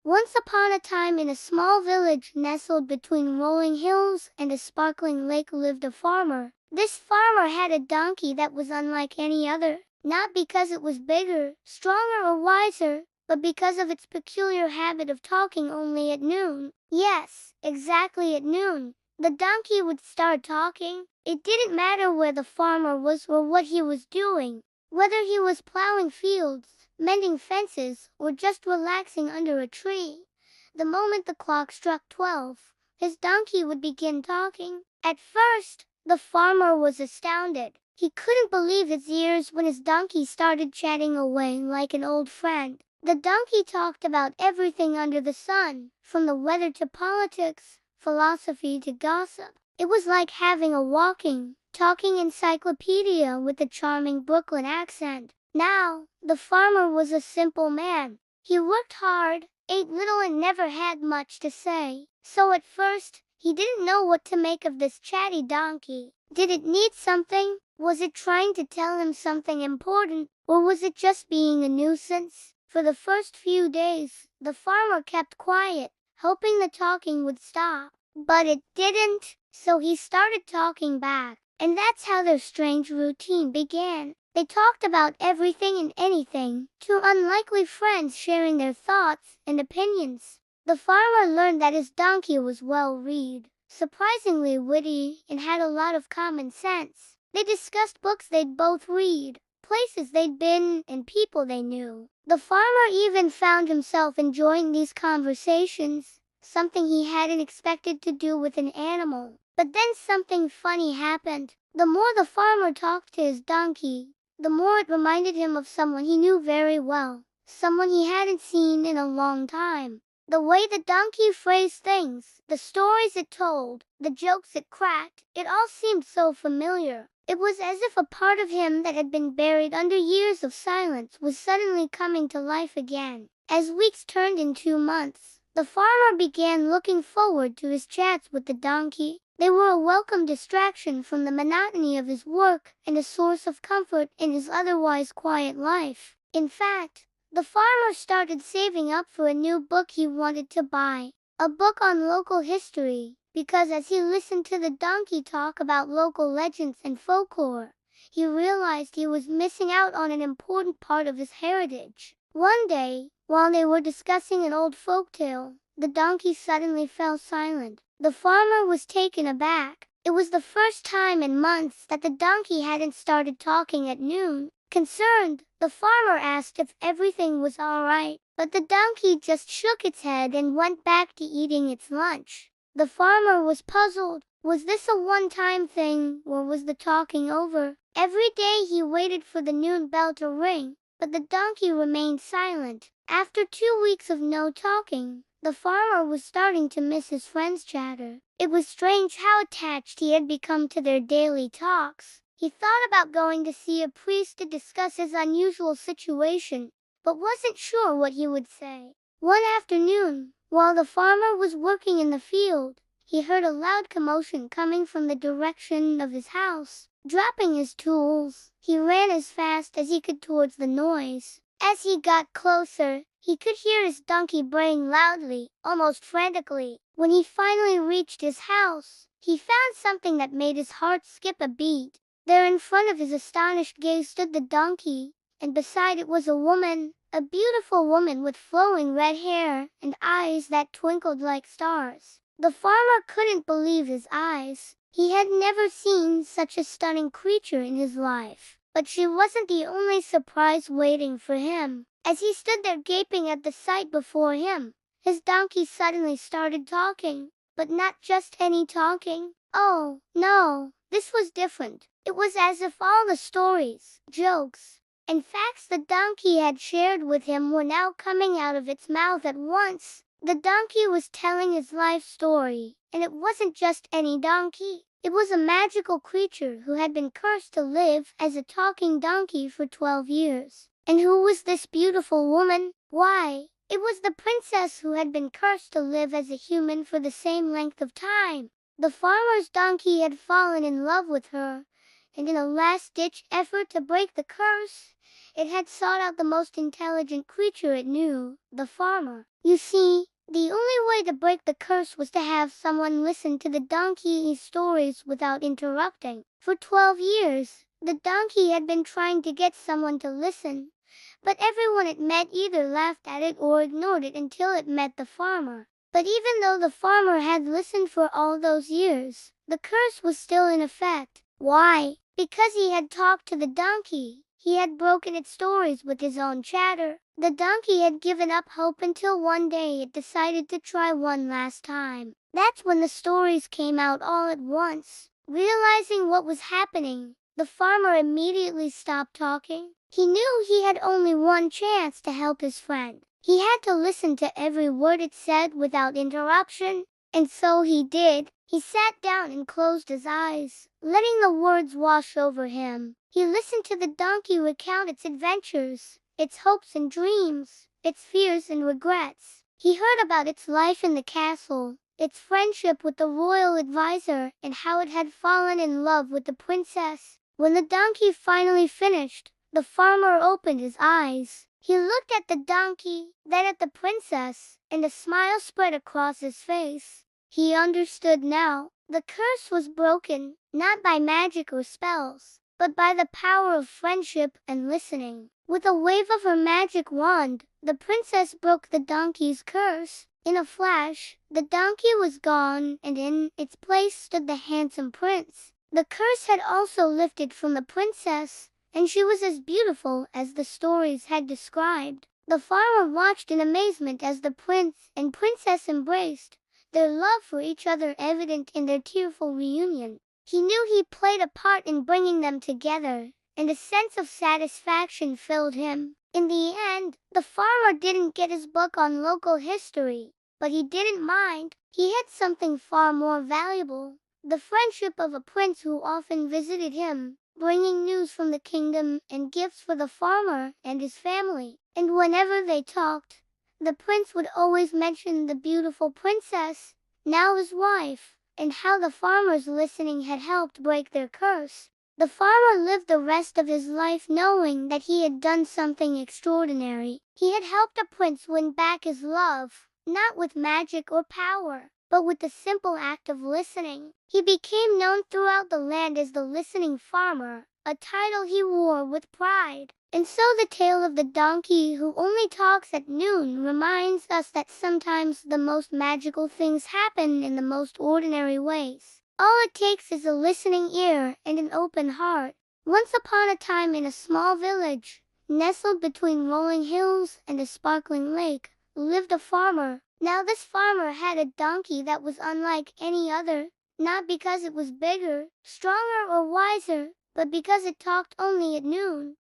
Once upon a time in a small village nestled between rolling hills and a sparkling lake lived a farmer. This farmer had a donkey that was unlike any other, not because it was bigger, stronger, or wiser, but because of its peculiar habit of talking only at noon. Yes, exactly at noon. The donkey would start talking. It didn't matter where the farmer was or what he was doing. Whether he was plowing fields, mending fences, or just relaxing under a tree, the moment the clock struck 12, his donkey would begin talking. At first, the farmer was astounded. He couldn't believe his ears when his donkey started chatting away like an old friend. The donkey talked about everything under the sun, from the weather to politics, philosophy to gossip. It was like having a walking, talking encyclopedia with a charming Brooklyn accent. Now, the farmer was a simple man. He worked hard, ate little, and never had much to say. So at first, he didn't know what to make of this chatty donkey. Did it need something? Was it trying to tell him something important? Or was it just being a nuisance? For the first few days, the farmer kept quiet, hoping the talking would stop. But it didn't, so he started talking back. And that's how their strange routine began. They talked about everything and anything, two unlikely friends sharing their thoughts and opinions. The farmer learned that his donkey was well-read, surprisingly witty, and had a lot of common sense. They discussed books they'd both read, places they'd been, and people they knew. The farmer even found himself enjoying these conversations, something he hadn't expected to do with an animal. But then something funny happened. The more the farmer talked to his donkey, the more it reminded him of someone he knew very well, someone he hadn't seen in a long time. The way the donkey phrased things, the stories it told, the jokes it cracked, it all seemed so familiar. It was as if a part of him that had been buried under years of silence was suddenly coming to life again. As weeks turned into months, the farmer began looking forward to his chats with the donkey. They were a welcome distraction from the monotony of his work and a source of comfort in his otherwise quiet life. In fact, the farmer started saving up for a new book he wanted to buy, a book on local history, because as he listened to the donkey talk about local legends and folklore, he realized he was missing out on an important part of his heritage. One day, while they were discussing an old folktale, the donkey suddenly fell silent. The farmer was taken aback. It was the first time in months that the donkey hadn't started talking at noon. Concerned, the farmer asked if everything was all right, but the donkey just shook its head and went back to eating its lunch. The farmer was puzzled. Was this a one-time thing, or was the talking over? Every day he waited for the noon bell to ring, but the donkey remained silent. After 2 weeks of no talking, the farmer was starting to miss his friend's chatter. It was strange how attached he had become to their daily talks. He thought about going to see a priest to discuss his unusual situation, but wasn't sure what he would say. One afternoon, while the farmer was working in the field, he heard a loud commotion coming from the direction of his house. Dropping his tools, he ran as fast as he could towards the noise. As he got closer, he could hear his donkey braying loudly, almost frantically. When he finally reached his house, he found something that made his heart skip a beat. There in front of his astonished gaze stood the donkey, and beside it was a woman, a beautiful woman with flowing red hair and eyes that twinkled like stars. The farmer couldn't believe his eyes. He had never seen such a stunning creature in his life. But she wasn't the only surprise waiting for him. As he stood there gaping at the sight before him, his donkey suddenly started talking. But not just any talking. Oh, no, this was different. It was as if all the stories, jokes, and facts the donkey had shared with him were now coming out of its mouth at once. The donkey was telling his life story, and it wasn't just any donkey. It was a magical creature who had been cursed to live as a talking donkey for 12 years. And who was this beautiful woman? Why, it was the princess who had been cursed to live as a human for the same length of time. The farmer's donkey had fallen in love with her, and in a last-ditch effort to break the curse, it had sought out the most intelligent creature it knew, the farmer. You see, the only way to break the curse was to have someone listen to the donkey's stories without interrupting. For 12 years, the donkey had been trying to get someone to listen, but everyone it met either laughed at it or ignored it until it met the farmer. But even though the farmer had listened for all those years, the curse was still in effect. Why? Because he had talked to the donkey. He had broken its stories with his own chatter. The donkey had given up hope until one day it decided to try one last time. That's when the stories came out all at once. Realizing what was happening, the farmer immediately stopped talking. He knew he had only one chance to help his friend. He had to listen to every word it said without interruption, and so he did. He sat down and closed his eyes, letting the words wash over him. He listened to the donkey recount its adventures, its hopes and dreams, its fears and regrets. He heard about its life in the castle, its friendship with the royal advisor, and how it had fallen in love with the princess. When the donkey finally finished, the farmer opened his eyes. He looked at the donkey, then at the princess, and a smile spread across his face. He understood now. The curse was broken, not by magic or spells, but by the power of friendship and listening. With a wave of her magic wand, the princess broke the donkey's curse. In a flash, the donkey was gone, and in its place stood the handsome prince. The curse had also lifted from the princess, and she was as beautiful as the stories had described. The farmer watched in amazement as the prince and princess embraced, their love for each other evident in their tearful reunion. He knew he played a part in bringing them together, and a sense of satisfaction filled him. In the end, the farmer didn't get his book on local history, but he didn't mind. He had something far more valuable, the friendship of a prince who often visited him, bringing news from the kingdom and gifts for the farmer and his family. And whenever they talked, the prince would always mention the beautiful princess, now his wife, and how the farmer's listening had helped break their curse. The farmer lived the rest of his life knowing that he had done something extraordinary. He had helped a prince win back his love, not with magic or power, but with the simple act of listening. He became known throughout the land as the listening farmer, a title he wore with pride. And so the tale of the donkey who only talks at noon reminds us that sometimes the most magical things happen in the most ordinary ways. All it takes is a listening ear and an open heart. Once upon a time in a small village, nestled between rolling hills and a sparkling lake, lived a farmer. Now this farmer had a donkey that was unlike any other, not because it was bigger, stronger, or wiser, but because it talked only at noon.